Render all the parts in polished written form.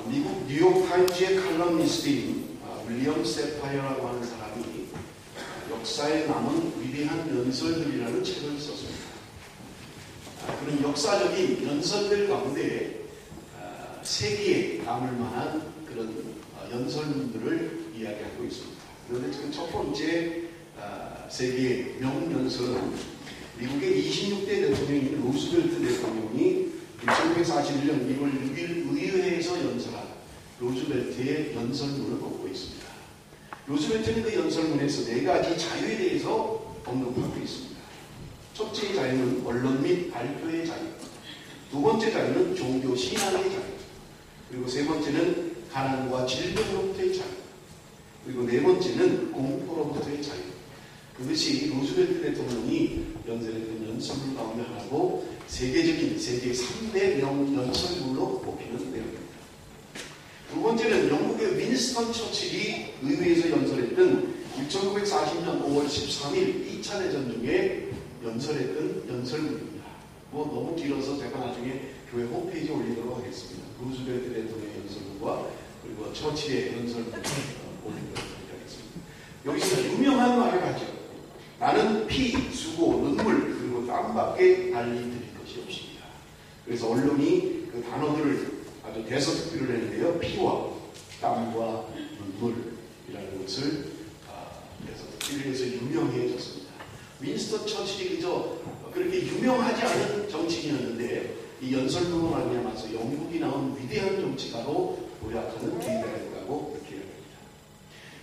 미국 뉴욕타임즈의 칼럼니스트인 윌리엄 세파이어라고 하는 사람이 역사에 남은 위대한 연설들이라는 책을 썼습니다. 그런 역사적인 연설들 가운데 세계에 남을 만한 그런 연설문들을 이야기하고 있습니다. 그런데 지금 첫 번째 세계의 명연설은 미국의 26대 대통령인 루즈벨트 대통령이 1941년 1월 6일 의회에서 연설한 루즈벨트의 연설문을 보고 있습니다. 루즈벨트는 그 연설문에서 네 가지 자유에 대해서 언급하고 있습니다. 첫째 자유는 언론 및 발표의 자유, 두 번째 자유는 종교 신앙의 자유, 그리고 세 번째는 가난과 질병으로부터의 자유, 그리고 네 번째는 공포로부터의 자유. 그것이 루즈벨트 대통령이 연설했던 연설문 가운데 하나고 세계적인 세계 3대 명연설문으로 뽑히는 내용입니다. 두 번째는 영국의 윈스턴 처칠이 의회에서 연설했던 1940년 5월 13일 2차 대전 중에 연설했던 연설문입니다. 너무 길어서 제가 나중에 교회 홈페이지에 올리도록 하겠습니다. 루즈벨트 대통령의 연설문과 그리고 처칠의 연설문을 올리도록 하겠습니다. 여기서 유명한 말을 하죠. 나는 피, 수고, 눈물 그리고 땀밖에 달리 드릴 것이 없습니다. 그래서 언론이 그 단어들을 아주 대서특필을 했는데요. 피와 땀과 눈물이라는 것을 대서특필을 해서 유명해졌습니다. 윈스턴 처칠이 그저 그렇게 유명하지 않은 정치인이었는데 이 연설문으로 말미암아서 영국이 나온 위대한 정치가로 도약하는 계기가 됐다고 그렇게 이야기합니다.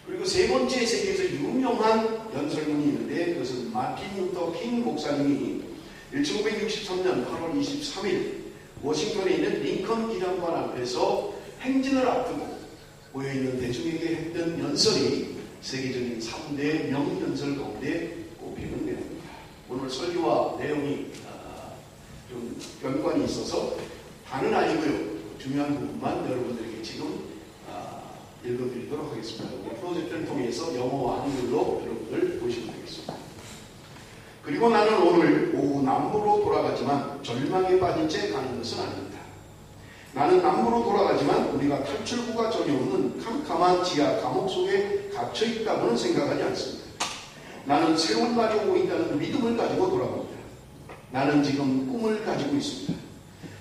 그리고 세 번째 세계에서 유명한 연설문이 있는데 그것은 마틴 루터 킹 목사님이 1963년 8월 23일 워싱턴에 있는 링컨 기념관 앞에서 행진을 앞두고 모여있는 대중에게 했던 연설이 세계적인 3대 명연설 가운데 꼽히는 내용입니다. 오늘 설교와 내용이 좀 연관이 있어서 다는 아니고요. 중요한 부분만 여러분들에게 지금 읽어드리도록 하겠습니다. 프로젝트를 통해서 영어와 한글로 여러분들 보시면 되겠습니다. 그리고 나는 오늘 오후 남부로 돌아가지만 절망에 빠진 채 가는 것은 아닙니다. 나는 남부로 돌아가지만 우리가 탈출구가 전혀 없는 캄캄한 지하 감옥 속에 갇혀 있다고는 생각하지 않습니다. 나는 새로운 날이 오고 있다는 믿음을 가지고 돌아갑니다. 나는 지금 꿈을 가지고 있습니다.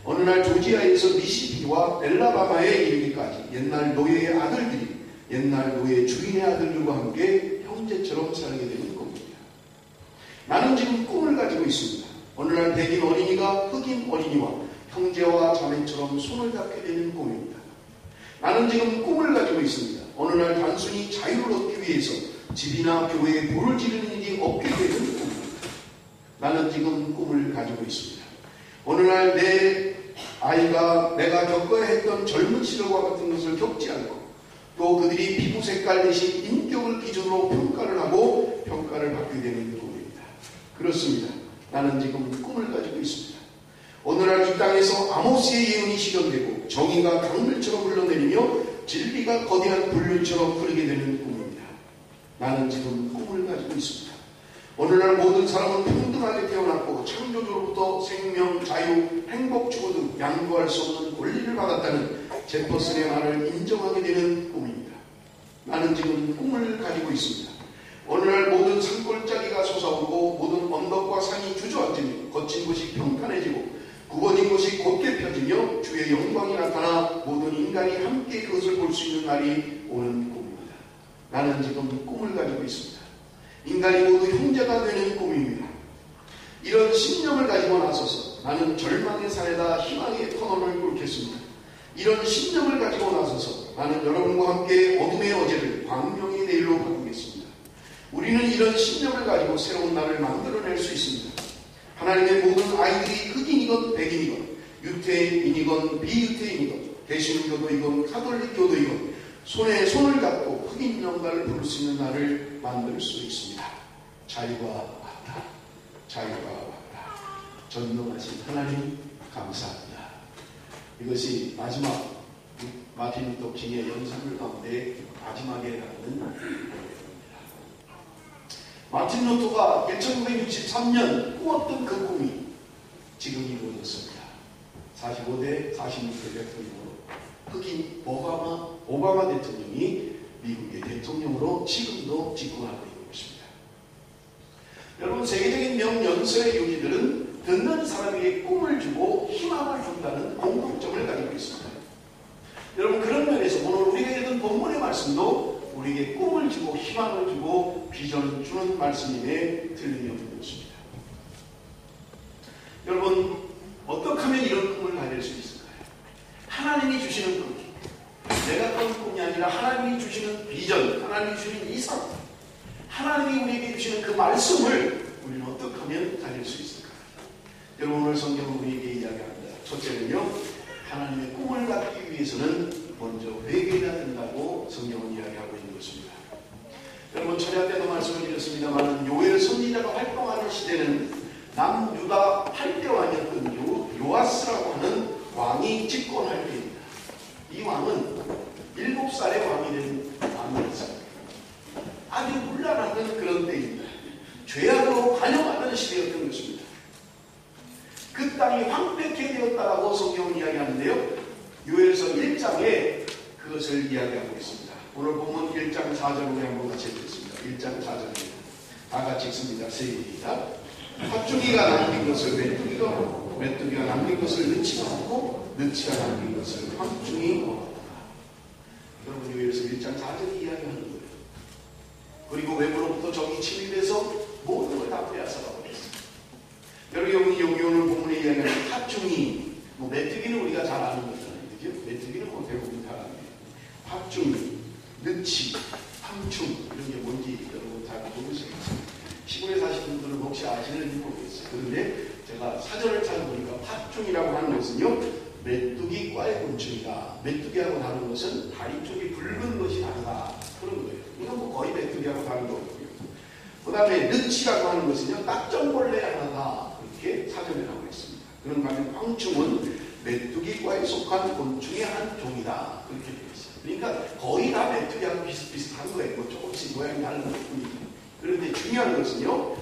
어느 날 조지아에서 미시시피와 엘라바마에 이르기까지 옛날 노예의 아들들이 옛날 노예 주인의 아들들과 함께 형제처럼 살게 되는 꿈입니다. 나는 지금 꿈을 가지고 있습니다. 어느 날 백인 어린이가 흑인 어린이와 형제와 자매처럼 손을 잡게 되는 꿈입니다. 나는 지금 꿈을 가지고 있습니다. 어느 날 단순히 자유를 얻기 위해서 집이나 교회에 불을 지르는 일이 없게 되는 꿈입니다. 나는 지금 꿈을 가지고 있습니다. 어느 날 내 아이가 내가 겪어야 했던 젊은 시절과 같은 것을 겪지 않고 또 그들이 피부 색깔 대신 인격을 기준으로 평가를 하고 평가를 받게 되는 꿈입니다. 그렇습니다. 나는 지금 꿈을 가지고 있습니다. 어느 날 이 땅에서 아모스의 예언이 실현되고 정의가 강물처럼 흘러내리며 진리가 거대한 불륜처럼 흐르게 되는 꿈입니다. 나는 지금 꿈을 가지고 있습니다. 어느 날 모든 사람은 평등하게 태어났고 창조주로부터 생명, 자유, 행복, 추구 등 양보할 수 없는 권리를 받았다는 제퍼슨의 말을 인정하게 되는 꿈입니다. 나는 지금 꿈을 가지고 있습니다. 어느 날 모든 산골짜기가 솟아오르고 모든 언덕과 산이 주저앉으며 거친 곳이 평탄해지고 굽어진 곳이 곧게 펴지며 주의 영광이 나타나 모든 인간이 함께 그것을 볼 수 있는 날이 오는 꿈입니다. 나는 지금 꿈을 가지고 있습니다. 인간이 모두 형제가 되는 꿈입니다. 이런 신념을 가지고 나서서 나는 절망의 산에다 희망의 터널을 뚫겠습니다. 이런 신념을 가지고 나서서 나는 여러분과 함께 어둠의 어제를 광명의 내일로 바꾸겠습니다. 우리는 이런 신념을 가지고 새로운 날을 만들어낼 수 있습니다. 하나님의 모든 아이들이 흑인이건 백인이건 유태인이건 비유태인이건 개신교도이건 가톨릭교도이건 손에 손을 잡고 흑인 영가를 부를 수 있는 날을 만들 수 있습니다. 자유가 왔다. 자유가 왔다. 전능하신 하나님 감사합니다. 이것이 마지막 마틴 루터 킹의 연설문 가운데 마지막에 나오는 내용입니다. 마틴 루터가 1963년 꾸었던 그 꿈이 지금 이루어졌습니다. 45대 46대 대통령으로 흑인 오바마 대통령이 미국의 대통령으로 지금도 집권하고 있는 것입니다. 여러분, 세계적인 명연설의 요지들은 듣는 사람에게 꿈을 주고 희망을 준다는 공통점을 가지고 있습니다. 여러분, 그런 면에서 오늘 우리가 읽은 본문의 말씀도 우리에게 꿈을 주고 희망을 주고 비전을 주는 말씀임에 틀림이 없는 것입니다. 여러분, 어떻게 하면 이런 꿈을 가질 수 있을까요? 하나님이 주시는 꿈, 내가 꾼 꿈이 아니라 하나님이 주시는 비전, 하나님이 주시는 이상, 하나님이 우리에게 주시는 그 말씀을 우리는 어떻게 하면 가질 수 있을까요? 여러분, 오늘 성경은 우리에게 이야기합니다. 첫째는요, 하나님의 꿈을 갖기 위해서는 먼저 회개해야 된다고 성경은 이야기하고 있는 것입니다. 여러분, 초대 때도 말씀을 드렸습니다만 요엘 선지자가 활동하는 시대는 남유다 8대 왕이었던 요아스라고 하는 왕이 집권할 때입니다. 이 왕은 7살의 왕이 된 왕이었습니다. 아주 문란하던 그런 때입니다. 죄악으로 관영하던 시대였던 것입니다. 그 땅이 황폐케 되었다라고 성경은 이야기하는데요. 요엘서 1장에 그것을 이야기하고 있습니다. 오늘 보면 1장 4절을 우리 한번 같이 읽겠습니다. 1장 4절입니다. 다 같이 읽습니다. 시작. 팥죽이가 남긴 것을 메뚜기가 남긴 것을 느치가 먹고 느치가 남긴 것을 황충이 먹었다. 여러분, 요엘서 1장 4절이 이야기하는 거예요. 그리고 외부로부터 적이 침입해서 모든 걸 다 빼앗아가 버렸습니다. 여러분, 여기 오늘 본문에 이야기하는 팥죽이, 메뚜기는 우리가 잘 아는 거잖아요. 그죠? 메뚜기는 대부분 잘 압니다. 팥죽이, 느치, 황충, 이런 게 뭔지 여러분 잘 모르시겠어요. 시골에 사시는 분들은 혹시 아시는지 모르겠어요. 그런데 제가 사전을 찾아보니까 팥죽이라고 하는 것은요, 메뚜기과의 곤충이다. 메뚜기하고 다른 것은 다리 쪽이 붉은 것이 다르다. 그런 거예요. 이건 거의 메뚜기하고 다른 거고요. 그 다음에 느치라고 하는 것은요, 딱정벌레 하나다. 그렇게 사전에 나오고 있습니다. 그런가 하면 황충은 메뚜기과에 속한 곤충의 한 종이다. 그렇게 되어 있어요. 그러니까 거의 다 메뚜기하고 비슷비슷한 거예요. 조금씩 모양이 다른 것뿐이죠. 그런데 중요한 것은요,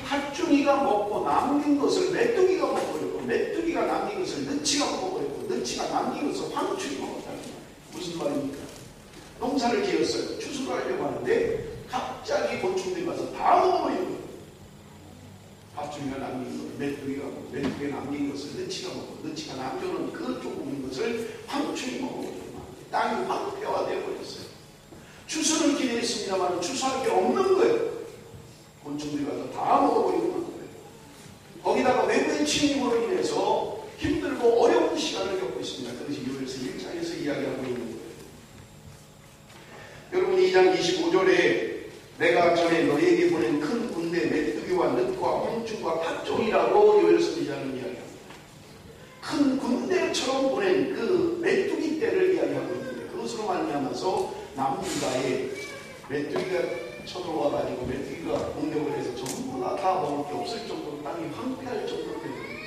팥죽이가 먹고 남긴 것을 메뚜기가 먹어버렸고, 메뚜기가 남긴 것을 느치가 먹어버렸고, 느치가 남긴 것을 황충이 먹었다는 거예요. 무슨 말입니까? 농사를 지었어요. 추수를 하려고 하는데 갑자기 곤충들이 와서 다 먹어버리는 거예요. 팥죽이가 남긴 것을 메뚜기가 먹고, 메뚜기가 남긴 것을 느치가 먹고, 느치가 남겨놓은 그 조금인 것을 황충이 먹어버리는 거예요. 땅이 황폐화되어 버렸어요. 추수를 기대했습니다만 추수할 게 없는 거예요. 곤충들이 와서 다 먹어버리는 거예요. 거기다가 외부의 침입으로 인해서 힘들고 어려운 시간을 겪고 있습니다. 그것이 요엘서 1장에서 이야기하고 있는 거예요. 여러분, 2장 25절에 내가 전에 너에게 보낸 큰 군대 메뚜기와 늑과 황충과 팥종이라고 요엘서 2장은 이야기합니다. 큰 군대처럼 보낸 그 메뚜기 떼를 이야기하고 있는데, 그것으로 말미암아서 남유다에 메뚜기가 쳐들어와가지고 메뚜기가 공격을 해서 전부 다 먹을 게 없을 정도로 땅이 황폐할 정도로 된 겁니다.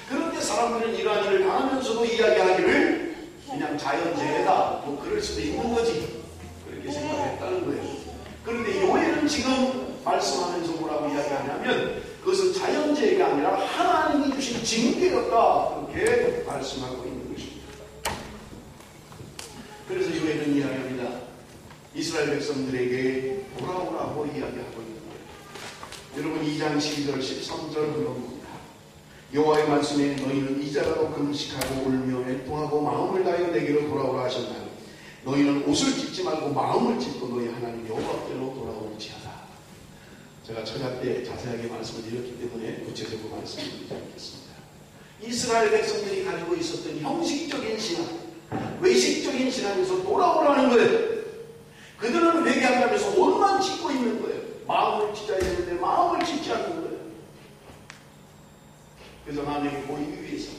그런데 사람들은 이러한 일을 당하면서도 이야기하기를 그냥 자연재해다, 그럴 수도 있는 거지, 그렇게 생각했다는 거예요. 그런데 요엘은 지금 말씀하면서 뭐라고 이야기하냐면 그것은 자연재해가 아니라 하나님이 주신 징계였다, 그렇게 말씀하고 있는 것입니다. 그래서 요엘은 이야기합니다. 이스라엘 백성들에게 돌아오라고 이야기하고 있는 거예요. 여러분, 2장 12절 13절 흘러봅니다. 여호와의 말씀에 너희는 이자라도 금식하고 울며 애통하고 마음을 다하여 내게로 돌아오라 하셨나니 너희는 옷을 찢지 말고 마음을 찢고 너희 하나님 여호와께로 돌아올지어다. 제가 처자 때 자세하게 말씀을 드렸기 때문에 구체적으로 말씀드리지 않겠습니다. 이스라엘 백성들이 가지고 있었던 형식적인 신앙, 외식적인 신앙에서 돌아오라는 거예요. 그들은 회개한다면서 옷만 찢고 있는 거예요. 마음을 찢어야 되는데 마음을 찢지 않는 거예요. 그래서 하나님이 보이기 위해서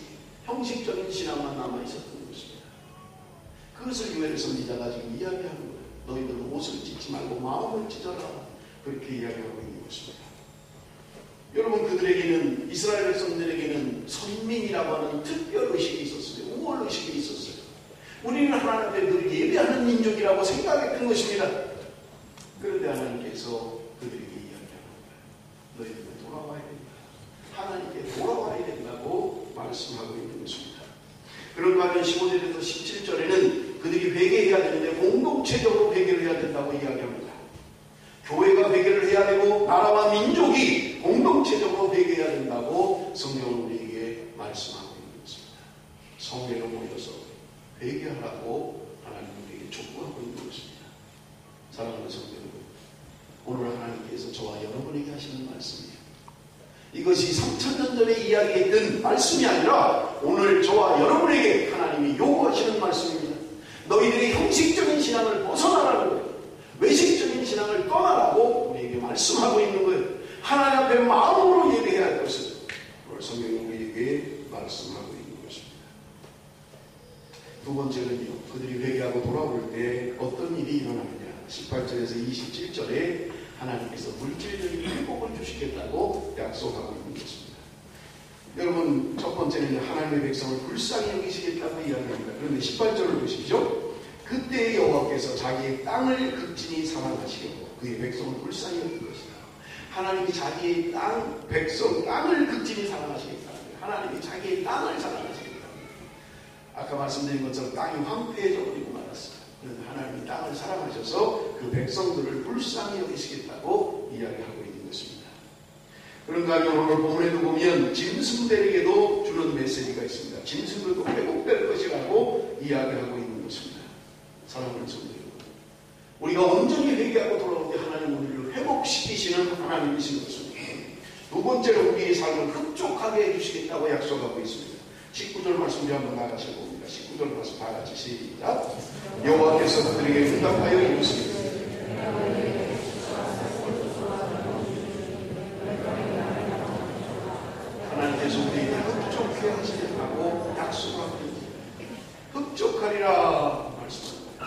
형식적인 신앙만 남아있었던 것입니다. 그것을 요엘 선지자가 지금 이야기하는 거예요. 너희들은 옷을 찢지 말고 마음을 찢어라, 그렇게 이야기하고 있는 것입니다. 여러분, 그들에게는, 이스라엘 백성들에게는 선민이라고 하는 특별의식이 있었어요. 우월의식이 있었어요. 우리는 하나님 앞에 늘 예배하는 민족이라고 생각했던 것입니다. 그런데 하나님께서 그들에게 이야기하는 거예요. 너희들은 돌아와야 된다. 하나님께 돌아와야 된다고 말씀하고 있는 것입니다. 그런가 하면 말하면 15절에서 17절에는 그들이 회개해야 되는데 공동체적으로 회개를 해야 된다고 이야기합니다. 교회가 회개를 해야 되고 나라와 민족이 공동체적으로 회개해야 된다고 성경은 우리에게 말씀하고 있는 것입니다. 성회로 모여서 회개하라고 하나님 우리에게 촉구하고 있는 것입니다. 사랑하는 성도 여러분, 오늘 하나님께서 저와 여러분에게 하시는 말씀이에요. 이것이 3000년 전에 이야기했던 말씀이 아니라 오늘 저와 여러분에게 하나님이 요구하시는 말씀입니다. 너희들이 형식적인 신앙을 벗어나라는 거예요. 외식적인 신앙을 떠나라고 우리에게 말씀하고 있는 거예요. 하나님 앞에 마음으로 예배해야 할 것을 오늘 성경이 우리에게 말씀하고 있는 것입니다. 두 번째는요, 그들이 회개하고 돌아올 때 어떤 일이 일어나느냐. 18절에서 27절에 하나님께서 물질적인 회복을 주시겠다고 약속하고 있는 것입니다. 여러분, 첫 번째는 하나님의 백성을 불쌍히 여기시겠다고 이야기합니다. 그런데 18절을 보십시오. 그때 여호와께서 자기의 땅을 극진히 사랑하시고 그의 백성을 불쌍히 여길 것이다. 하나님이 자기의 땅, 백성, 땅을 극진히 사랑하시겠다. 하나님이 자기의 땅을 사랑하시겠다. 아까 말씀드린 것처럼 땅이 황폐해져 버리고 말았어요. 그런데 하나님이 땅을 사랑하셔서 그 백성들을 불쌍히 여기시겠다고 이야기하고 있는 것입니다. 그런가 하면 오늘 본문에도 보면 짐승들에게도 주는 메시지가 있습니다. 짐승들도 회복될 것이라고 이야기하고 있는 것입니다. 사랑하는 성도 여러분, 우리가 온전히 회개하고 돌아올 때 하나님 우리를 회복시키시는 하나님이신 것입니다. 두 번째로 우리의 삶을 흡족하게 해주시겠다고 약속하고 있습니다. 19절 말씀 한번 나가셔 봅니다. 19절 말씀 다 같이 시작. 여호와께서 그들에게 응답하여 이루시기를 하나님께서 우리에게 흡족해 하시겠다고 약속하고 있습니다. 흡족하리라 말씀합니다.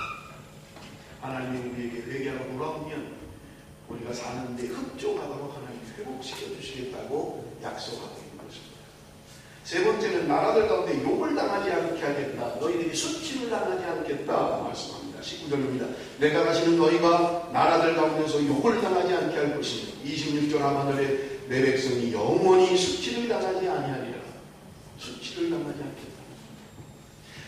하나님이 우리에게 회개하고 돌아오면 우리가 사는데 흡족하도록 하나님 회복시켜 주시겠다고 약속하고 있는 것입니다. 세 번째는 나라들 가운데 욕을 당하지 않게 하겠다. 너희들이 수치를 당하지 않겠다 말씀합니다. 19절입니다. 내가 가시는 너희가 나라들 가운데서 욕을 당하지 않게 할 것이니 26절 하반절에 내 백성이 영원히 수치를 당하지 아니하리라. 수치를 당하지 않겠다.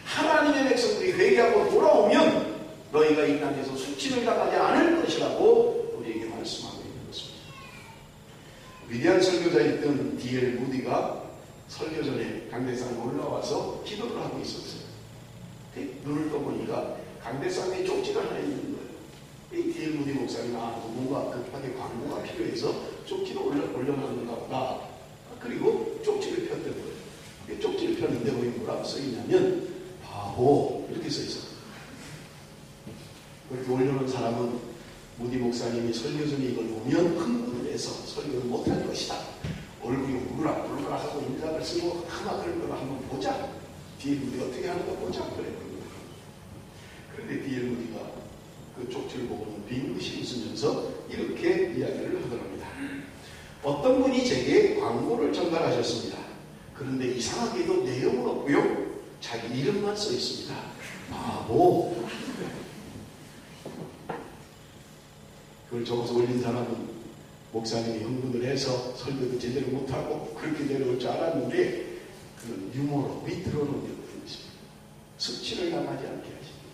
하나님의 백성들이 회개하고 돌아오면 너희가 이 땅에서 수치를 당하지 않을 것이라고 우리에게 말씀하고 있는 것입니다. 위대한 설교자였던 D.L. 무디가 설교 전에 강대상에 올라와서 기도를 하고 있었어요. 눈을 떠보니까 강대상에 쪽지가 하나 있는 거예요. 이 D.L. 무디 목사님이 누군가 급하게 광고가 필요해서 쪽지를 올려놨는가 보다. 그리고 쪽지를 폈던 거예요. 쪽지를 폈는데 거기 뭐라고 써있냐면 바보 이렇게 써있어요. 그렇게 올려놓은 사람은 무디 목사님이 설교 전에 이걸 보면 흥분을 해서 설교를 못할 것이다. 얼굴이 울그락불그락 하고 인상을 쓰고 하나 그런 걸 한번 보자. D.L. 무디가 어떻게 하는 거 보자. 그랬거든요. 그런데 D.L. 무디가 그 쪽지를 보고는 빙긋이 웃으면서 이렇게 이야기를 하더랍니다. 어떤 분이 제게 광고를 전달하셨습니다. 그런데 이상하게도 내용은 없고요. 자기 이름만 써 있습니다. 바보. 그걸 적어서 올린 사람은 목사님이 흥분을 해서 설교도 제대로 못하고 그렇게 내려올 줄 알았는데 그 유머로 위트로 넘겨버린 것입니다. 수치를 당하지 않게 하시겠다.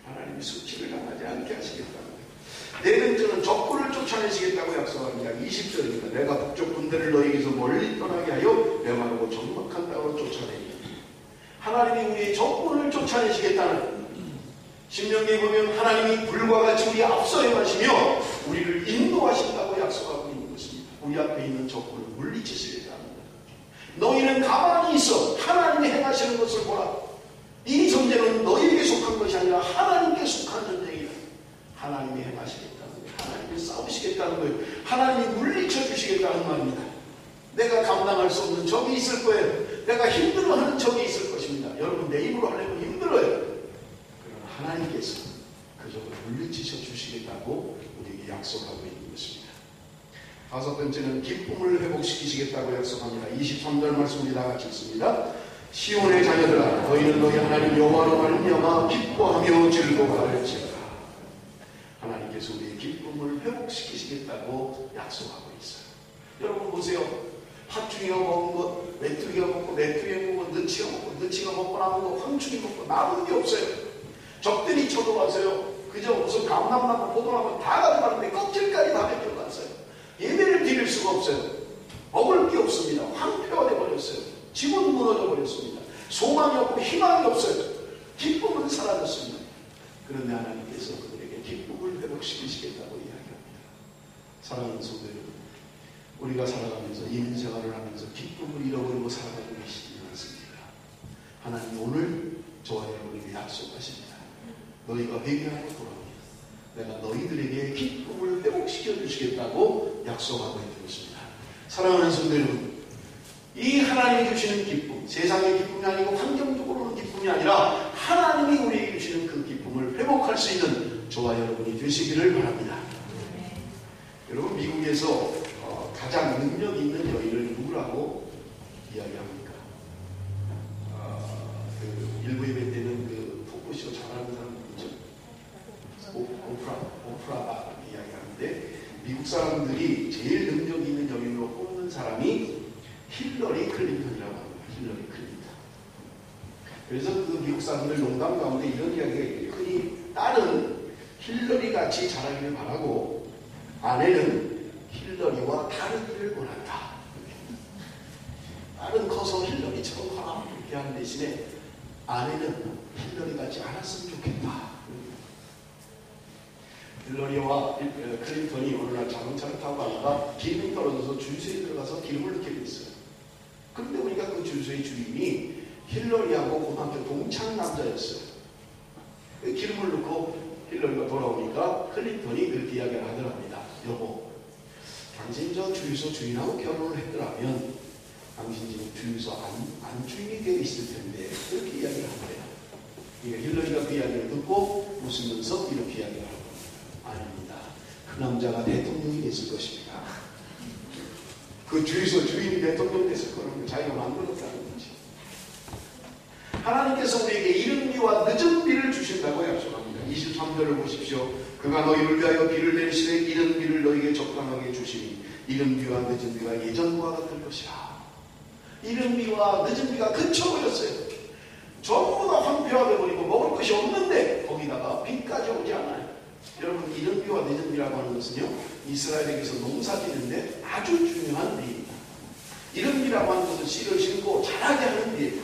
하나님이 수치를 당하지 않게 하시겠다는 거예요. 네 번째는 적군을 쫓아내시겠다고 약속합니다. 20절입니다. 내가 북쪽 군대를 너희에게서 멀리 떠나게 하여 메마르고 적막한 땅으로 쫓아내리라. 하나님이 우리의 적군을 쫓아내시겠다는 신명기에 보면 하나님이 불과 같이 우리 앞서 행하시며 우리를 인도하신다고 약속하고 있는 것입니다. 우리 앞에 있는 적군을 물리치시겠다는 거예요. 너희는 가만히 있어 하나님이 행하시는 것을 보라. 이 전쟁은 너희에게 속한 것이 아니라 하나님께 속한 전쟁이다. 하나님이 행하시겠다는 거예요. 하나님이 싸우시겠다는 거예요. 하나님이 물리쳐 주시겠다는 말입니다. 내가 감당할 수 없는 적이 있을 거예요. 내가 힘들어하는 적이 있을 것입니다. 여러분 내 힘으로 하려면 힘들어요. 하나님께서 그 적을 물리치셔 주시겠다고 우리에게 약속하고 있는 것입니다. 다섯 번째는 기쁨을 회복시키시겠다고 약속합니다. 23절 말씀 우리 다 같이 읽습니다. 시온의 자녀들아 너희는 너희 하나님 여호와로 말미암아 기뻐하며 즐거워할지어다. 하나님께서 우리의 기쁨을 회복시키시겠다고 약속하고 있어요. 여러분 보세요. 팥죽이가 먹은 것, 메뚜기가 먹고, 메뚜기가 먹고, 느치가 먹고, 느치가 먹고 남은 거, 황충이 먹고 남은 게 없어요. 적들이 쳐들어와서요. 그저 무슨 감람나무, 포도나무 다 가져가는데 껍질까지 다 뺏겨갔어요. 예배를 드릴 수가 없어요. 먹을 게 없습니다. 황폐화 되어버렸어요. 집은 무너져 버렸습니다. 소망이 없고 희망이 없어요. 기쁨은 사라졌습니다. 그런데 하나님께서 그들에게 기쁨을 회복시키시겠다고 이야기합니다. 사랑하는 성도 여러분, 우리가 살아가면서 인생활을 하면서 기쁨을 잃어버리고 살아가고 계시지 않습니까? 하나님 오늘 저와 여러분에게 약속하십니다. 너희가 회개하고 돌아오면 내가 너희들에게 기쁨을 회복시켜 주시겠다고 약속하고 있는 것입니다. 사랑하는 성도 여러분, 이 하나님이 주시는 기쁨, 세상의 기쁨이 아니고 환경적으로는 기쁨이 아니라 하나님이 우리에게 주시는 그 기쁨을 회복할 수 있는 저와 여러분이 되시기를 바랍니다. 여러분, 미국에서 가장 능력 있는 여인을 누구라고 이야기합니까? 그 일부 예배 때는 그 토크쇼 잘하는 사람 누구죠? 오프라 이야기하는데, 미국 사람들이 제일 능력 있는 여인으로 꼽는 사람이 힐러리 클린턴이라고 합니다. 힐러리 클린턴. 그래서 그 미국 사람들 농담 가운데 이런 이야기가 있어요. 흔히 딸은 힐러리 같이 자라기를 바라고 아내는 힐러리와 다르기를 원한다. 딸은 커서 힐러리처럼 하라 이렇게 하는 대신에 아내는 힐러리 같지 않았으면 좋겠다. 힐러리와 클린턴이 어느 날 자동차를 타고 가다가 기름이 떨어져서 주유소에 들어가서 기름을 넣게 됐어요. 그런데 보니까 그 주유소의 주인이 힐러리하고 고등학교 동창 남자였어요. 기름을 넣고 힐러리가 돌아오니까 클린턴이 그렇게 이야기를 하더랍니다. 여보, 당신 저 주유소 주인하고 결혼을 했더라면 당신 지금 주유소 안 주인이 되어 있을 텐데, 그렇게 이야기를 하더래요. 그러니까 힐러리가 그 이야기를 듣고 웃으면서 이렇게 이야기를 하고, 아닙니다. 그 남자가 대통령이 됐을 것입니다. 그 주유소 주인이 대통령 됐을 거라는 자기가 만들었다는 거지. 하나님께서 우리에게 이른 비와 늦은 비를 주신다고 약속합니다. 23절을 보십시오. 그가 너희를 위하여 비를 내리시되 이른 비를 너희에게 적당하게 주시니 이른 비와 늦은 비가 예전과 같을 것이라. 이른 비와 늦은 비가 그쳐버렸어요. 전부 다 황폐화되어버리고 먹을 것이 없는데 거기다가 비까지 오지 않아요. 여러분, 이른 비와 늦은 비라고 하는 것은요, 이스라엘에게서 농사 짓는데 아주 중요한 비입니다. 이른 비라고 하는 것은 씨를 심고 자라게 하는 비예요.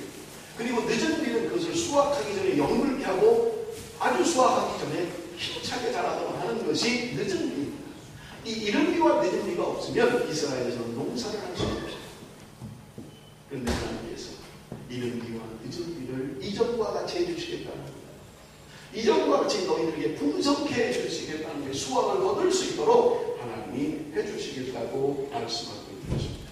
그리고 늦은 비는 그것을 수확하기 전에 영물게 하고 아주 수확하기 전에 힘차게 자라도록 하는 것이 늦은 비입니다. 이 이른 비와 늦은 비가 없으면 이스라엘에서는 농사를 할 수 없어요. 그런데 하나님께서 이른 비와 늦은 비를 이전과 같이 해주시겠다는 겁니다. 이전과 같이 너희들에게 풍성케 해주시겠다는 게 수확을 거둘 수 있도록 하나님이 해주시겠다고 말씀하고 있는 것입니다.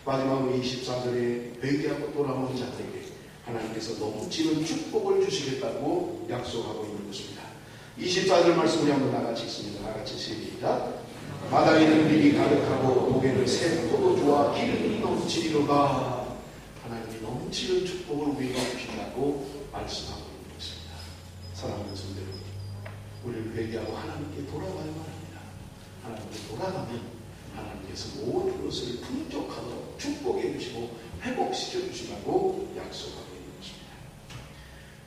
마지막으로 24절에 회개하고 돌아오는 자들에게 하나님께서 넘치는 축복을 주시겠다고 약속하고 있는 것입니다. 24절 말씀 우리 한번 나같이 읽습니다. 나같이 시작. 마당에는 밀이 가득하고 목에는 새 포도주와 기름이 넘치리로다. 하나님이 넘치는 축복을 우리에게 주신다고 말씀하고 있는 것입니다. 사랑하는 성도 여러분, 우리를 회개하고 하나님께 돌아가야 합니다. 하나님께 돌아가면 하나님께서 모든 것을 풍족하도록 축복해 주시고 회복시켜 주시라고 약속하고 있는 것입니다.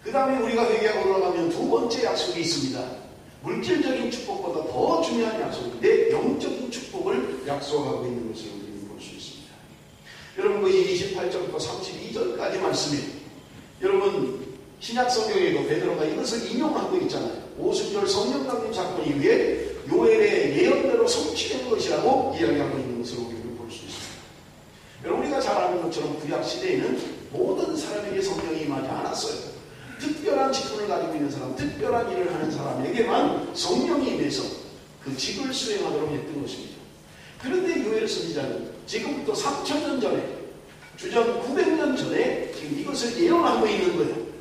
그 다음에 우리가 회개하고 돌아가면 두 번째 약속이 있습니다. 물질적인 축복보다 더 중요한 약속인데 영적인 축복을 약속하고 있는 것을 우리는 볼 수 있습니다. 여러분, 그 28절부터 32절까지 말씀에 여러분 신약 성경에도 베드로가 이것을 인용하고 있잖아요. 오순절 성령 강림 사건 이후에 요엘의 예언대로 성취된 것이라고 이야기하고 있는 것을 우리는 볼 수 있습니다. 여러분, 우리가 잘 아는 것처럼 구약 시대에는 모든 사람에게 성령이 임하지 않았어요. 특별한 직분을 가지고 있는 사람, 특별한 일을 하는 사람에게만 성령이 임해서 그 직을 수행하도록 했던 것입니다. 그런데 요엘 선지자는 지금부터 3000년 전에, 주전 900년 전에 지금 이것을 예언하고 있는 거예요.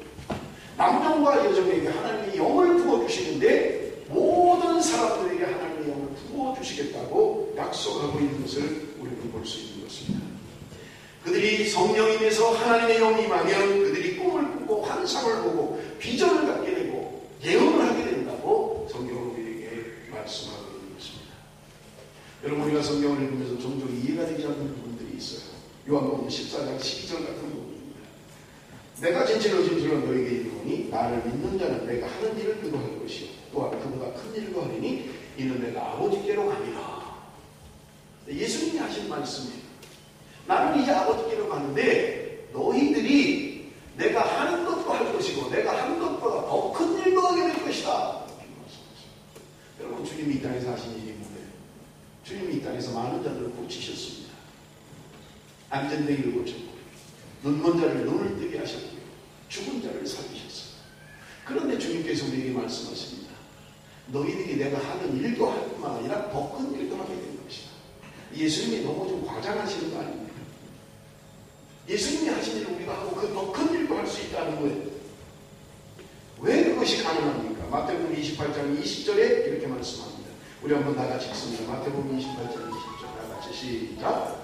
남녀와 여종에게 하나님의 영을 부어주시는데 모든 사람들에게 하나님의 영을 부어주시겠다고 약속하고 있는 것을 우리는 볼 수 있는 것입니다. 그들이 성령임에서 하나님의 영이 임하면 그들이 꿈을 꾸고 환상을 보고 비전을 갖게 되고 예언을 하게 된다고 성경은 우리에게 말씀하고 있는 것입니다. 여러분, 우리가 성경을 읽으면서 종종 이해가 되지 않는 부분들이 있어요. 요한복음 14장 12절 같은 부분입니다. 내가 진실로 진실로 너에게 이르노니 나를 믿는 자는 내가 하는 일을 그도 할 것이요 또한 그보다 큰 일도 하리니 이는 내가 아버지께로 가니라. 예수님이 하신 말씀이에요. 나는 이제 아버지께로 가는데 너희들이 내가 하는 것도 할 것이고 내가 하는 것보다 더 큰 일도 하게 될 것이다. 여러분, 주님이 이 땅에서 하신 일이 뭐예요? 주님이 이 땅에서 많은 자들을 고치셨습니다. 안전되기를 고쳤고 눈먼 자를 눈을 뜨게 하셨고요. 죽은 자를 살리셨어요. 그런데 주님께서 우리에게 말씀하십니다. 너희들이 내가 하는 일도 할 뿐만 아니라 더 큰 일도 하게 될 것이다. 예수님이 너무 좀 과장하시는 거 아닙니까? 예수님이 하신 일을 우리가 하고 그 더 큰 일도 할 수 있다는 거예요. 왜 그것이 가능합니까? 마태복음 28장 20절에 이렇게 말씀합니다. 우리 한번 다 같이 읽습니다. 마태복음 28장 20절 다 같이 시작.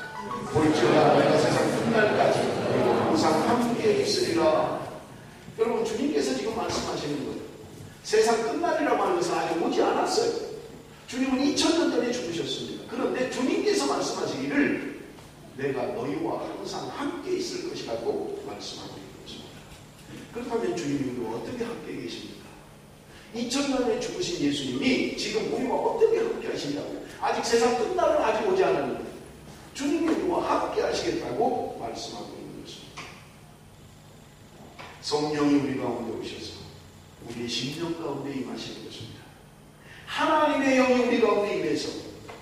볼지어다 내가 세상 끝날까지 그리고 항상 함께 있으리라. 여러분, 주님께서 지금 말씀하시는 거예요. 세상 끝날이라고 하는 것은 아직 오지 않았어요. 주님은 2000년 전에 죽으셨습니다. 그런데 주님께서 말씀하시기를 내가 너희와 항상 함께 있을 것이라고 말씀하고 있는 것입니다. 그렇다면 주님이 우리와 어떻게 함께 계십니까? 2000년에 죽으신 예수님이 지금 우리와 어떻게 함께 하시냐고요. 아직 세상 끝날은 아직 오지 않았는데 주님이 우리와 함께 하시겠다고 말씀하고 있는 것입니다. 성령이 우리 가운데 오셔서 우리의 심령 가운데 임하시는 것입니다. 하나님의 영이 우리 가운데 임해서,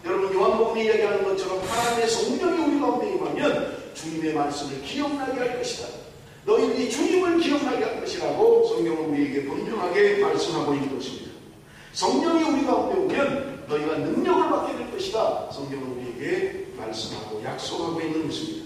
여러분 요한복음이 이야기하는 것처럼 하나님의 성령이 우리 가운데 임하면 주님의 말씀을 기억나게 할 것이다. 너희들이 주님을 기억나게 할 것이라고 성경은 우리에게 분명하게 말씀하고 있는 것입니다. 성령이 우리 가운데 오면 너희가 능력을 받게 될 것이다. 성경은 우리에게 말씀하고 약속하고 있는 것입니다.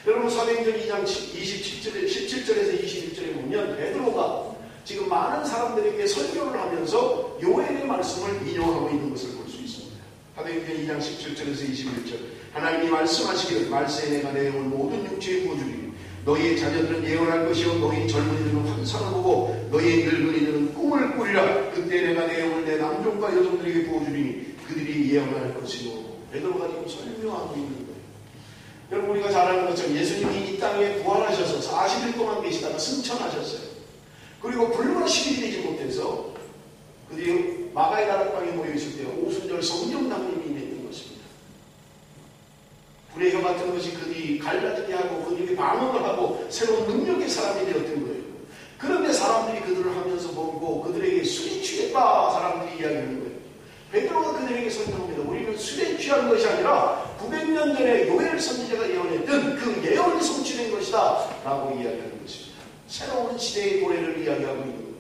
여러분, 사도행전 2장 17절에서 21절에 보면 베드로가 지금 많은 사람들에게 설교를 하면서 요엘의 말씀을 인용하고 있는 것을 볼 수 있습니다. 사도행전 2장 17절에서 21절 하나님이 말씀하시기를 말세에 내가 내 영을 모든 육체에 부어주리니 너희의 자녀들은 예언할 것이요 너희 젊은이들은 환상을 보고 너희 늙은이들은 꿈을 꾸리라. 그때 내가 내 영을 내 남종과 여종들에게 부어주리니 그들이 예언할 것이요. 베드로가 지금 설명하고 있는 거예요. 여러분, 우리가 잘 아는 것처럼 예수님이 이 땅에 부활하셔서 40일 동안 계시다가 승천하셨어요. 그리고 불과 10일이 되지 못해서 그들이 마가의 다락방에 모여있을 때 오순절 성령당님이 있는 것입니다. 불의 혀 같은 것이 그들이 갈라지게 하고 그들에게 방언을 하고 새로운 능력의 사람이 되었던 거예요. 그런데 사람들이 그들을 하면서 보고 그들에게 술이 취했다 사람들이 이야기하는 거예요. 베드로가 그들에게 설명합니다. 우리는 술에 취한 것이 아니라 900년 전에 요엘 선지자가 예언했던 그 예언이 성취된 것이다 라고 이야기하는 것입니다. 새로운 시대의 도래를 이야기하고 있는 거예요.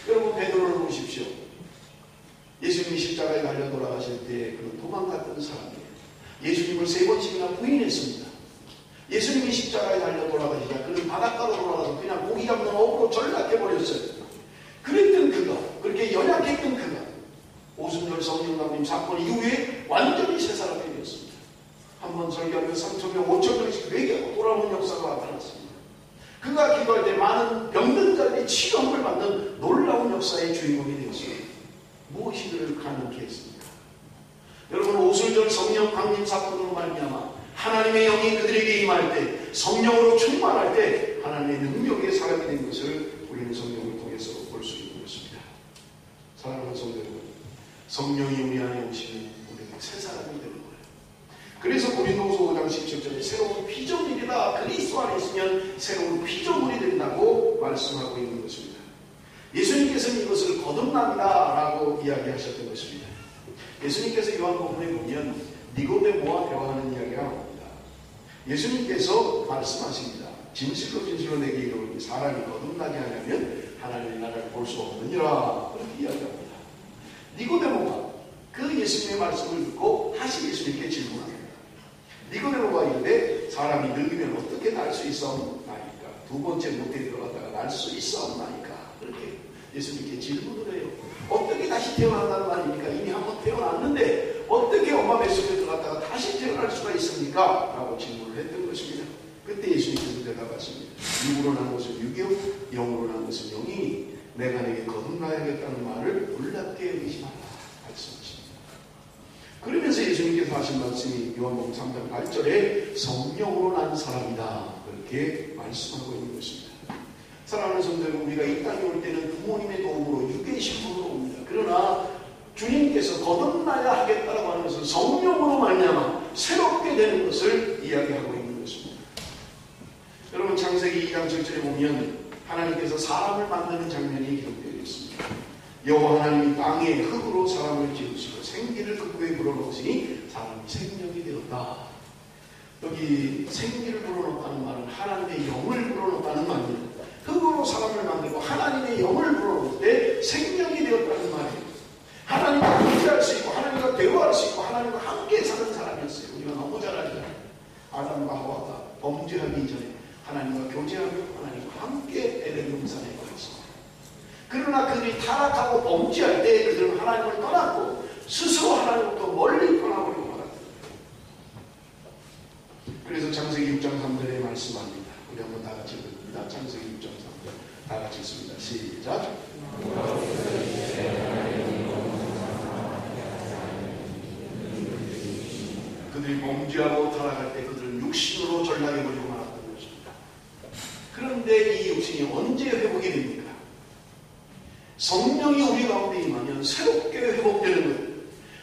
여러분, 베드로를 보십시오. 예수님이 십자가에 달려 돌아가실 때 그 도망갔던 사람이에요. 예수님을 3번씩이나 부인했습니다. 예수님이 십자가에 달려 돌아가시자 그는 바닷가로 돌아가서 그냥 고기 잡는 어부로 전락해버렸어요. 그랬던 그가, 그렇게 연약했던 그가 오순절 성령남님 사건 이후에 완전히 새 사람이 되었습니다. 한번 설교하면 3,000명, 5,000명씩 회개하고 돌아오는 역사가 나타났습니다. 그가 기도할 때 많은 병든 자들이 치료함을 받는 놀라운 역사의 주인공이 되었습니다. 무엇이 그를 가능케 했습니까? 여러분, 오순절 성령 강림 사건으로 말미암아 하나님의 영이 그들에게 임할 때, 성령으로 충만할 때 하나님의 능력의 사람이 된 것을 우리는 성령을 통해서 볼 수 있는 것입니다. 사랑하는 성도 여러분, 성령이 우리 안에 오시면 우리는 새 사람이 되는 거예요. 그래서 고린도후서 5장 17절에 새로운 피조물이다. 그리스도 안에 있으면 새로운 피조물이 된다고 말씀하고 있는 것입니다. 예수님께서는 이것을 거듭난다 라고 이야기하셨던 것입니다. 예수님께서 요한복음에 보면 니고데모와 대화하는 이야기가 나옵니다. 예수님께서 말씀하십니다. 진실로 진실로 내게 이르노니 사람이 거듭나게 하려면 하나님의 나라를 볼 수 없느니라. 그렇게 이야기합니다. 니고데모가 그 예수님의 말씀을 듣고 다시 예수님께 질문합니다. 니고데모가 이르되 사람이 늙으면 어떻게 날 수 있사옵나이까? 두 번째 모태에 들어갔다가 날 수 있사옵나이까? 그렇게 예수님께 질문을 해요. 어떻게 다시 태어난다는 말입니까? 이미 한번 태어났는데 어떻게 엄마 뱃속에 들어갔다가 다시 태어날 수가 있습니까? 라고 질문을 했던 것입니다. 그때 예수님께서 대답하십니다. 육으로 난 것은 육이요 영으로 난 것은 영이니 내가 내게 거듭나야겠다는 말을 놀랍게 여기지 말라 말씀하십니다. 그러면서 예수님께서 하신 말씀이 요한복음 3장 8절에 성령으로 난 사람이다, 그렇게 말씀하고 있는 것입니다. 사랑하는 성도 여러분, 우리가 이 땅에 올 때는 부모님의 도움으로 육의 신분으로 옵니다. 그러나 주님께서 거듭나야 하겠다라고 하는 것은 성령으로 말미암아 새롭게 되는 것을 이야기하고 있는 것입니다. 여러분, 창세기 2장 7절에 보면 하나님께서 사람을 만드는 장면이 기록되어 있습니다. 여호와 하나님이 땅에 흙으로 사람을 지으시고 생기를 그 뼈에 불어넣으시니 사람이 생명이 되었다. 여기 생기를 불어넣었다는 말은 하나님의 영을 불어넣었다는 말입니다. 흙으로 사람을 만들고 하나님의 영을 불어넣을 때 생명이 되었다는 말이에요. 하나님과 교제할 수 있고 하나님과 대화할 수 있고 하나님과 함께 사는 사람이었어요. 우리가 너무 잘 알잖아요. 아담과 하와가 범죄하기 전에 하나님과 교제하며 하나님과 함께 에덴 동산에 거했습니다. 그러나 그들이 타락하고 범죄할 때 그들은 하나님을 떠났고 스스로 하나님부터 멀리 떠나버리고 말았다. 그래서 창세기 6장 3절에 말씀합니다. 우리 한번 다 같이 읽습니다. 창세기 6장 3절 다 같이 읽습니다. 시작. 그들이 범죄하고 타락할 때 그들은 육신으로 전락해버리고 말았던 것입니다. 그런데 이 육신이 언제 회복이 됩니까? 성령이 우리 가운데 임하면 새롭게 회복되는 거예요.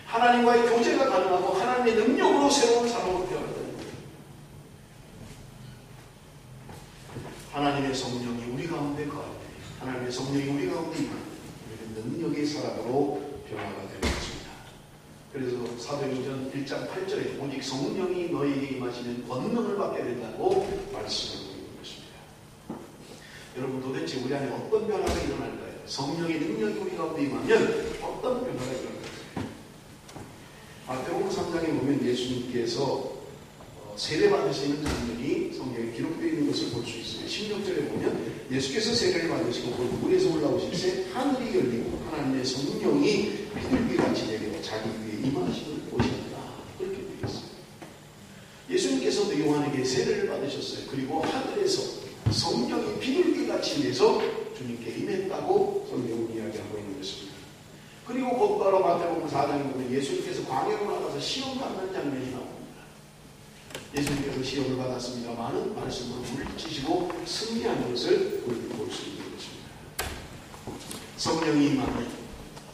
하나님과의 교제가 가능하고 하나님의 능력으로 새로운 사람으로 변화되는 거예요. 하나님의 성령이 우리 가운데 거할 때, 하나님의 성령이 우리 가운데 임하면 우리는 능력의 사람으로 변화가 되는 것입니다. 그래서 사도행전 1장 8절에 오직 성령이 너희에게 임하시면 권능을 받게 된다고 말씀하고 있는 것입니다. 여러분, 도대체 우리 안에 어떤 변화가 일어날까요? 성령의 능력이 우리 가운데 임하면 어떤 변화가 일어날까요? 마태복음 3장에 보면 예수님께서 세례 받으시는 장면이 성경에 기록되어 있는 것을 볼 수 있어요. 16절에 보면 예수께서 세례를 받으시고 그 물에서 올라오실 때 하늘이 열리고 하나님의 성령이 비둘기같이 내려 자기 위에 임하시는 보셨다, 그렇게 되어 있어요. 예수님께서도 요한에게 세례를 받으셨어요. 그리고 하늘에서 성령이 비둘기같이 내서 주님께 임했다고 성경은 이야기하고 있는 것입니다. 그리고 곧바로 마태복음 4장에 보면 예수님께서 광야로 나가서 시험 받는 장면이 나옵니다. 예수님께서 시험을 받았습니다만은 말씀으로 물리치시고 승리한 것을 우리가 볼 수 있는 것입니다. 성령이 임하면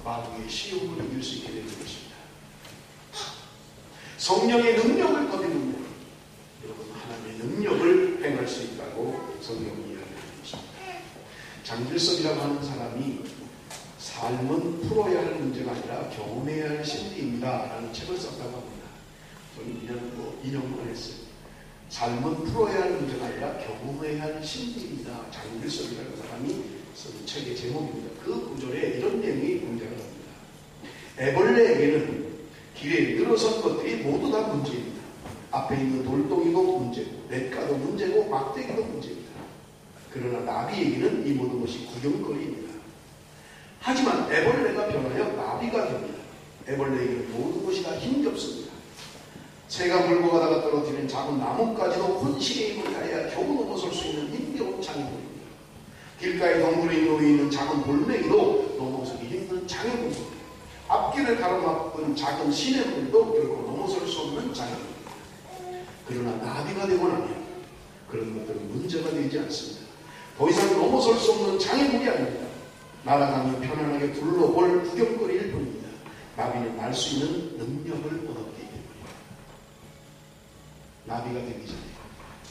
마귀의 시험을 이길 수 있게 되는 것입니다. 성령의 능력을 거두면 여러분, 하나님의 능력을 행할 수 있다고 성경이 이야기하고 있습니다. 장길섭이라고 하는 사람이 삶은 풀어야 할 문제가 아니라 경험해야 할 신비입니다 라는 책을 썼다고 합니다. 저는 그냥 인용만 했어요. 삶은 풀어야 할 문제가 아니라 경험해야 할 신비입니다. 장길섭이라는 사람이 쓴 책의 제목입니다. 그 구절에 이런 내용이 공개가 됩니다. 애벌레에게는 길에 늘어선 것들이 모두 다 문제입니다. 앞에 있는 돌덩이도 문제고 냇가도 문제고 막대기도 문제입니다. 그러나 나비에게는 이 모든 것이 구경거리입니다. 하지만 애벌레가 변하여 나비가 됩니다. 애벌레에게는 모든 것이 다 힘겹습니다. 새가 물고 가다가 떨어지는 작은 나뭇가지도 혼신의 힘을 다해야 겨우 넘어설 수 있는 힘겨운 장애물입니다. 길가에 덩그러니 놓여있는 작은 돌멩이도 넘어서기 힘든 장애물입니다. 앞길을 가로막은 작은 시냇물도 결코 넘어설 수 없는 장애물입니다. 그러나 나비가 되고 나면 그런 것들은 문제가 되지 않습니다. 더 이상 넘어설 수 없는 장애물이 아닙니다. 날아가며 편안하게 둘러볼 구경거리일 뿐입니다. 나비는 날 수 있는 능력을 얻었기 때문입니다. 나비가 되기 전에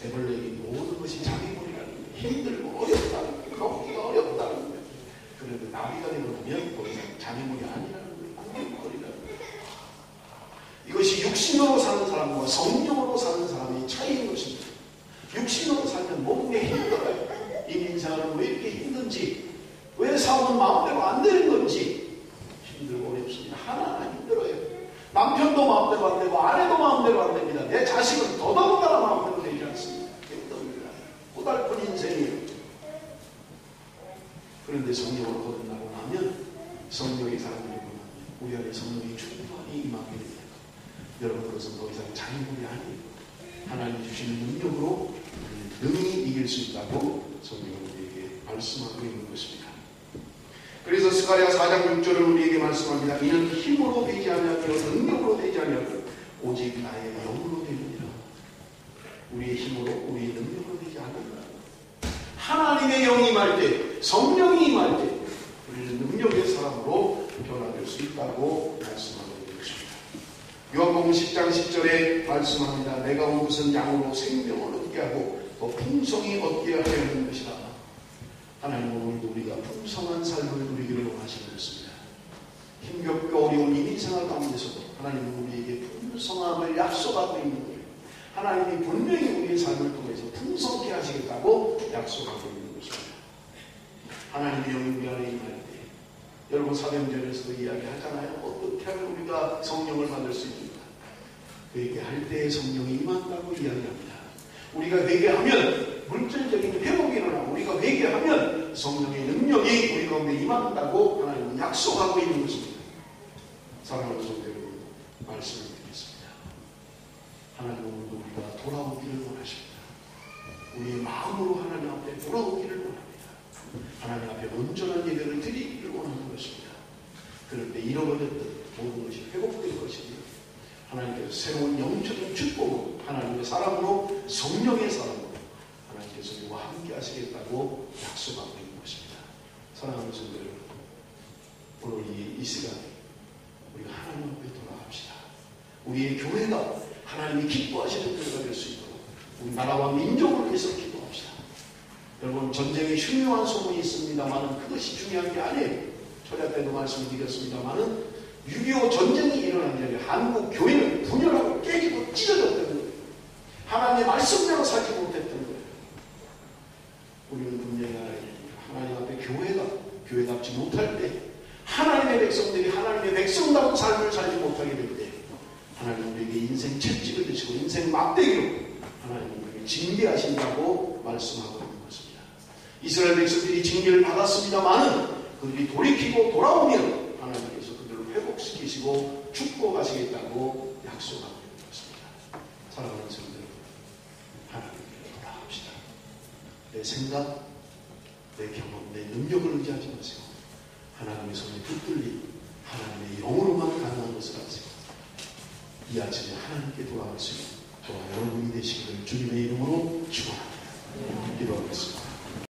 애벌레에게 모든 것이 장애물이라는 거예요. 힘들고 어렵다는 거예요. 걷기가 어렵다는 거예요. 그런데 나비가 되고 나면 더 이상 장애물이 아니라는 거예요. 구경거리라는 거예요. 이것이 육신으로 사는 사람과 성령으로 사는 사람의 차이인 것입니다. 육신으로 살면 몸에 힘들어요. 이 인생은 왜 이렇게 힘든지, 왜 사업은 마음대로 안 되는 건지 힘들고 어렵습니다. 하나하나 힘들어요. 남편도 마음대로 안 되고 아내도 마음대로 안 됩니다. 내 자식은 더더군다나 마음대로 되지 않습니다. 힘듭니다. 고달픈 인생이에요. 그런데 성령으로 거듭나고 나면, 성령의 사람이 되고 나면 우리 안에 성령이 충만히 임하게 됩니다. 여러분, 그것은 더 이상 장애물이 아니에요. 하나님 주시는 능력으로 능히 이길 수 있다고 성경은 우리에게 말씀하고 있는 것입니다. 그래서 스가랴 4장 6절은 우리에게 말씀합니다. 이는 힘으로 되지 아니하며 능력으로 되지 아니하며 오직 나의 영으로 되느니라. 우리의 힘으로 우리의 능력으로 되지 않는다. 하나님의 영이 임할 때, 성령이 임할 때 우리는 능력의 사람으로 변화될 수 있다고 말씀하고 있는 것입니다. 요한복음 10장 10절에 말씀합니다. 내가 온 것은 양으로 생명을 얻게 하고 더 풍성히 얻게 하려는 것이다. 하나님은 오늘도 우리가 풍성한 삶을 누리기를 원하시는 것입니다. 힘겹고 어려운 이 인생활 가운데서도 하나님은 우리에게 풍성함을 약속하고 있는 거예요. 하나님이 분명히 우리의 삶을 통해서 풍성케 하시겠다고 약속하고 있는 것입니다. 하나님의 영이 우리 안에 임할 때, 여러분 사도행전에서도 이야기하잖아요. 어떻게 하면 우리가 성령을 받을 수 있는가? 회개할 때에 성령이 임한다고 이야기합니다. 우리가 회개하면 물질적인 회복이 일어나고 우리가 회개하면 성령의 능력이 우리 가운데 임한다고 하나님은 약속하고 있는 것입니다. 사랑하는 성도 여러분, 말씀을 드리겠습니다. 하나님은 오늘도 우리가 돌아오기를 원하십니다. 우리의 마음으로 하나님 앞에 돌아오기를 원합니다. 하나님 앞에 온전한 예배를 드리기를 원하는 것입니다. 그럴 때 잃어버렸던 모든 것이 회복될 것이며 하나님께서 새로운 영적인 축복으로 하나님의 사람으로 성령의 사람으로 하나님께서 우리와 함께 하시겠다고 약속하고 있는 것입니다. 사랑하는 성도 여러분, 오늘 이 시간에 우리가 하나님 앞에 돌아갑시다. 우리의 교회가 하나님이 기뻐하시는 교회가 될 수 있도록 우리 나라와 민족을 위해서 기도합시다. 여러분, 전쟁에 흉흉한 소문이 있습니다만 그것이 중요한 게 아니에요. 초대 때도 말씀드렸습니다만 6.25 전쟁이 일어난 전에 한국 교회는 분열하고 깨지고 찢어졌다는 거예요. 하나님의 말씀대로 살지 못했던 거예요. 우리는 분명히 하나님 앞에 교회가 교회답지 못할 때, 하나님의 백성들이 하나님의 백성다운 삶을 살지 못하게 될 때 하나님 우리에게 인생 채찍을 드시고 인생 막대기로 하나님 우리에게 징계하신다고 말씀하고 있는 것입니다. 이스라엘 백성들이 징계를 받았습니다마는 그들이 돌이키고 돌아오면 하나님께서 그들을 회복시키시고 축복하시겠다고 약속하고 있는 것입니다. 사랑하는 성도들, 하나님께 돌아갑시다. 내 생각, 내 경험, 내 능력을 의지하지 마세요. 하나님의 손에 붙들린 하나님의 영으로만 가능한 것을 아세요. 이 아침에 하나님께 돌아갈 수 있는 저와 여러분이 되시기를 주님의 이름으로 축원합니다. 기도하겠습니다.